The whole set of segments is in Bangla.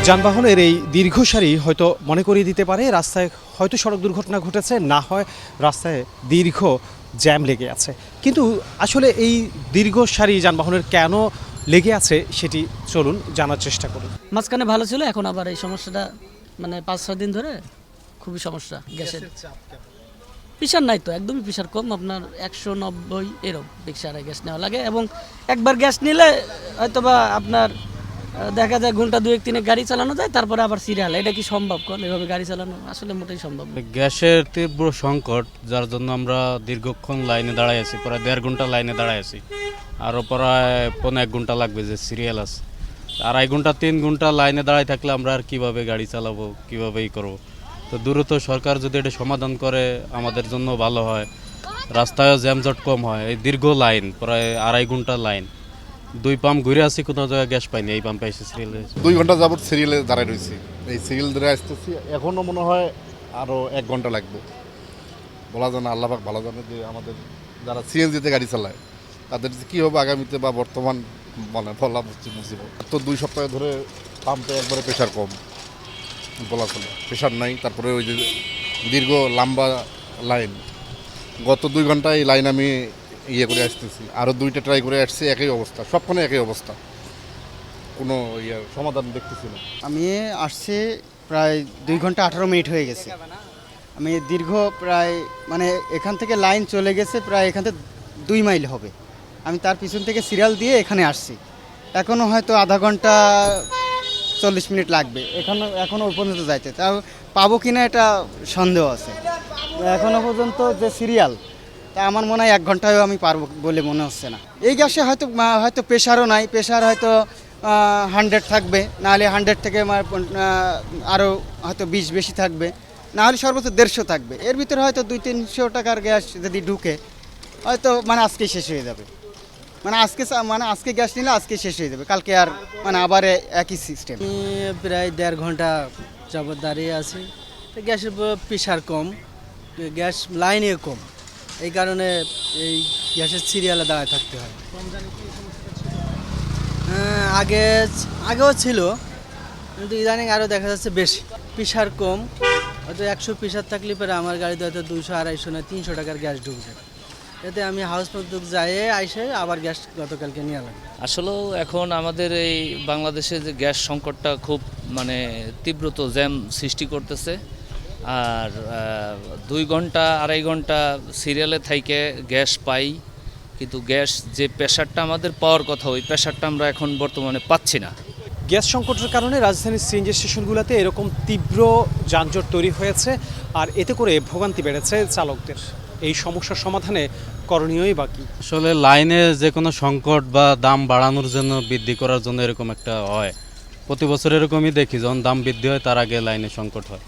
যানবাহনের এই দীর্ঘ সারি হয়তো মনে করিয়ে দিতে পারে রাস্তায় হয়তো সড়ক দুর্ঘটনা ঘটেছে, না হয় রাস্তায় দীর্ঘ জ্যাম লেগে আছে। কিন্তু আসলে এই দীর্ঘ সারি যানবাহনের কেন লেগে আছে সেটি চলুন জানার চেষ্টা করুন। মাঝখানে ভালো ছিল, এখন আবার এই সমস্যাটা মানে 5-6 দিন ধরে খুবই সমস্যা। গ্যাসের প্রেশার নাই তো, একদমই প্রেশার কম, আপনার 190 এরকম প্রেশারে গ্যাস নেওয়া লাগে। এবং একবার গ্যাস নিলে হয়তোবা আপনার দেখা যায় ঘন্টা 2-3 গাড়ি চালানো যায়, তারপরে আবার সিরিয়াল। এটা কি সম্ভব? কোন এভাবে গাড়ি চালানো আসলে মোটেই সম্ভব না। গ্যাসের তীব্র সংকট, যার জন্য আমরা দীর্ঘক্ষণ লাইনে দাঁড়ায় আছি, প্রায় 1.5 ঘন্টা লাইনে দাঁড়ায় আছি। আরও প্রায় 1.5 ঘন্টা লাগবে, যে সিরিয়াল আছে। 2.5 ঘন্টা 3 ঘন্টা লাইনে দাঁড়ায় থাকলে আমরা আর কীভাবে গাড়ি চালাবো, কীভাবেই করবো? তো দ্রুত সরকার যদি এটা সমাধান করে আমাদের জন্য ভালো হয়, রাস্তায়ও জ্যামজট কম হয়। এই দীর্ঘ লাইন, প্রায় 2.5 ঘন্টা লাইন, 2 পাম্প ঘুরে আসি, কোনো জায়গায় গ্যাস পাইনি, এই পাম্পে এসে সিরিয়ালে 2 ঘন্টা যাবত সিরিয়ালে দাঁড়ায় রয়েছি। এই সিরিয়াল ধরে আসতেছি, এখনও মনে হয় আরও 1 ঘন্টা লাগবে। বলা যায় না, আল্লাহ পাক ভালো জানে যে আমাদের যারা সিএনজিতে গাড়ি চালায় তাদের যে কী হবে আগামীতে বা বর্তমান মানে বলা মুসিবত। তো 2 সপ্তাহ ধরে পাম্পে একবারে প্রেশার কম, বলা চলে প্রেশার নাই। তারপরে ওই যে দীর্ঘ লম্বা লাইন, গত 2 ঘন্টায় এই লাইন আমি ইয়ে করে আসতেছি, আরও 2টা ট্রাই করে আসছি, একই অবস্থা, সবখানে একই অবস্থা, কোনো সমাধান দেখতেছি না। আমি আসছি প্রায় 2 ঘন্টা 18 মিনিট হয়ে গেছে। আমি দীর্ঘ প্রায় মানে এখান থেকে লাইন চলে গেছে প্রায় এখান থেকে 2 মাইল হবে। আমি তার পিছন থেকে সিরিয়াল দিয়ে এখানে আসছি, এখনও হয়তো আধা ঘন্টা 40 মিনিট লাগবে। এখনও ওই পর্যন্ত যাইতে, তাও পাবো কিনা এটা সন্দেহ আছে। এখনও পর্যন্ত যে সিরিয়াল, তা আমার মনে হয় 1 ঘন্টায়ও আমি পারবো বলে মনে হচ্ছে না। এই গ্যাসে হয়তো প্রেশারও নাই, প্রেশার হয়তো 100 থাকবে, নাহলে 100 থেকে আরও হয়তো 20 বেশি থাকবে, নাহলে সর্বোচ্চ 150 থাকবে। এর ভিতরে হয়তো 200-300 টাকার গ্যাস যদি ঢুকে হয়তো মানে আজকেই শেষ হয়ে যাবে। আজকে গ্যাস নিলে আজকে শেষ হয়ে যাবে, কালকে আর মানে আবার একই সিস্টেম। আমি প্রায় 1.5 ঘন্টা যাবত দাঁড়িয়ে আছি। তো গ্যাসের প্রেশার কম, গ্যাস লাইনে কম, এই কারণে এই গ্যাসের সিরিয়ালে দাঁড়ায় থাকতে হয়। আগেও ছিল, কিন্তু ইদানিং আরও দেখা যাচ্ছে বেশি প্রেশার কম। হয়তো 100 প্রেশার থাকলে পরে আমার গাড়িতে হয়তো 200-250 না 300 টাকার গ্যাস ঢুকবে। এতে আমি হাউস পর্যন্ত যাই আইসে আবার গ্যাস গতকালকে নিয়ে এলাম। আসলেও এখন আমাদের এই বাংলাদেশে যে গ্যাস সংকটটা খুব মানে তীব্রত জ্যাম সৃষ্টি করতেছে। আর 2 ঘন্টা 2.5 ঘন্টা সিরিয়ালে থাইকে গ্যাস পাই, কিন্তু গ্যাস যে প্রেশারটা আমাদের পাওয়ার কথা, ওই প্রেশারটা আমরা এখন বর্তমানে পাচ্ছি না। গ্যাস সংকটের কারণে রাজধানীর সিএনজি স্টেশনগুলোতে এরকম তীব্র যানজট তৈরি হয়েছে, আর এতে করে ভোগান্তি বেড়েছে চালকদের। এই সমস্যার সমাধানে করণীয়ই বাকি। আসলে লাইনে যে কোনো সংকট বা দাম বাড়ানোর জন্য, বৃদ্ধি করার জন্য এরকম একটা হয়। প্রতি বছর এরকমই দেখি, যখন দাম বৃদ্ধি হয় তার আগে লাইনে সংকট হয়।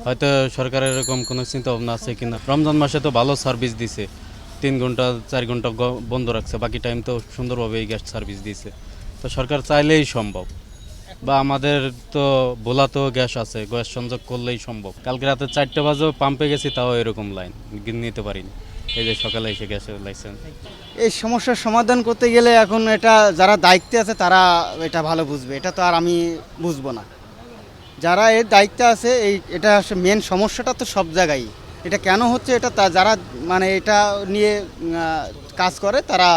হয়তো সরকারের এরকম কোনো চিন্তা ভাবনা আছে কিনা। রমজান মাসে তো ভালো সার্ভিস দিছে, 3 ঘন্টা 4 ঘন্টা বন্ধ রাখছে, বাকি টাইম তো সুন্দরভাবে এই গ্যাস সার্ভিস দিছে। তো সরকার চাইলেই সম্ভব, বা আমাদের তো ভোলাতেও গ্যাস আছে, গ্যাস সংযোগ করলেই সম্ভব। কালকে রাতে 4টা বাজে পাম্পে গেছি, তাও এরকম লাইন নিতে পারিনি। এই যে সকালে এসে গ্যাসের লাইসেন্স। এই সমস্যার সমাধান করতে গেলে এখন এটা যারা দায়িত্বে আছে তারা এটা ভালো বুঝবে, এটা তো আর আমি বুঝবো না। যারা এর দায়িত্বে আছে এটা মেন সমস্যাটা তো সব জায়গায়, এটা কেন হচ্ছে এটা যারা মানে এটা নিয়ে কাজ করে তারা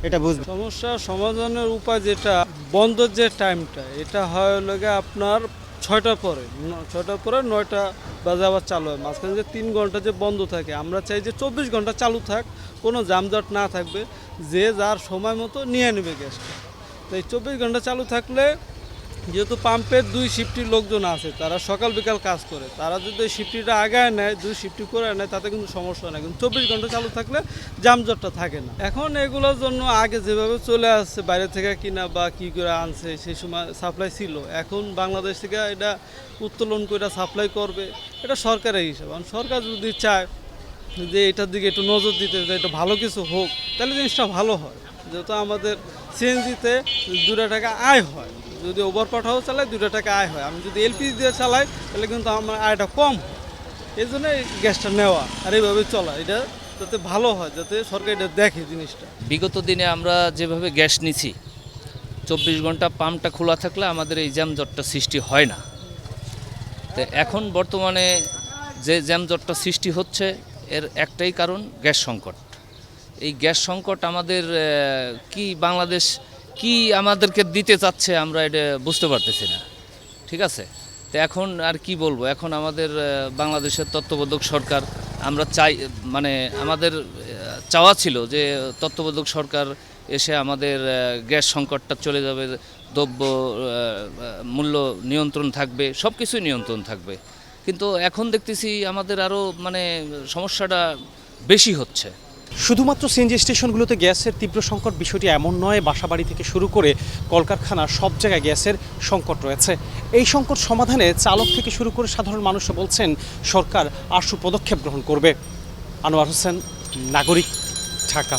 এটা বুঝবে। সমস্যার সমাধানের উপায় যেটা, বন্ধের যে টাইমটা, এটা হয় লাগে আপনার 6টার পরে 9টা বাজে আবার চালু হয়। মাঝখানে যে 3 ঘন্টা যে বন্ধ থাকে, আমরা চাই যে 24 ঘন্টা চালু থাক, কোনো যানজট না থাকবে, যে যার সময় মতো নিয়ে নেবে গ্যাসটা। তো এই 24 ঘন্টা চালু থাকলে, যেহেতু পাম্পের 2 শিফটির লোকজন আছে, তারা সকাল বিকাল কাজ করে, তারা যদি শিফটিটা আগায় নেয়, 2 শিফটি করে নেয়, তাতে কিন্তু সমস্যা নেই। কিন্তু 24 ঘন্টা চালু থাকলে যানজটটা থাকে না। এখন এগুলোর জন্য আগে যেভাবে চলে আসছে বাইরে থেকে কিনা বা কী করে আনছে, সেই সময় সাপ্লাই ছিল। এখন বাংলাদেশ থেকে এটা উত্তোলন করে সাপ্লাই করবে, এটা সরকারের হিসাব। কারণ সরকার যদি চায় যে এটার দিকে একটু নজর দিতে, যে এটা ভালো কিছু হোক, তাহলে জিনিসটা ভালো হয়। যেহেতু আমাদের সিএনজিতে 2 টাকা আয় হয়, যদি ওভার পাঠাও চালাই 2 টাকা আয় হয়। আমি যদি এলপিজি দিয়ে চালাই তাহলে কিন্তু আমার আয়টা কম হয়। এই জন্য গ্যাসটা নেওয়া আর এইভাবে চলা, এটা যাতে ভালো হয়, যাতে সরকার এটা দেখে জিনিসটা। বিগত দিনে আমরা যেভাবে গ্যাস নিছি, 24 ঘন্টা পাম্পটা খোলা থাকলে আমাদের এই জ্যামজটটা সৃষ্টি হয় না। তো এখন বর্তমানে যে জ্যামজটটা সৃষ্টি হচ্ছে এর একটাই কারণ গ্যাস সংকট। এই গ্যাস সংকট আমাদের কি বাংলাদেশ কি আমাদেরকে দিতে চাচ্ছে আমরা এটা বুঝতে পারতেছি না, ঠিক আছে। তো এখন আর কি বলবো, এখন আমাদের বাংলাদেশের তত্ত্বাবধায়ক সরকার, আমরা চাই মানে আমাদের চাওয়া ছিল যে তত্ত্বাবধায়ক সরকার এসে আমাদের গ্যাস সংকটটা চলে যাবে, দ্রব্য মূল্য নিয়ন্ত্রণ থাকবে, সব কিছুই নিয়ন্ত্রণ থাকবে। কিন্তু এখন দেখতেছি আমাদের আরও মানে সমস্যাটা বেশি হচ্ছে। শুধুমাত্র সিএনজি স্টেশনগুলোতে গ্যাসের তীব্র সংকট বিষয়টি এমন নয়, বাসাবাড়ি থেকে শুরু করে কলকারখানা সব জায়গায় গ্যাসের সংকট রয়েছে। এই সংকট সমাধানে চালক থেকে শুরু করে সাধারণ মানুষও বলছেন সরকার আশু পদক্ষেপ গ্রহণ করবে। আনোয়ার হোসেন, নাগরিক, ঢাকা।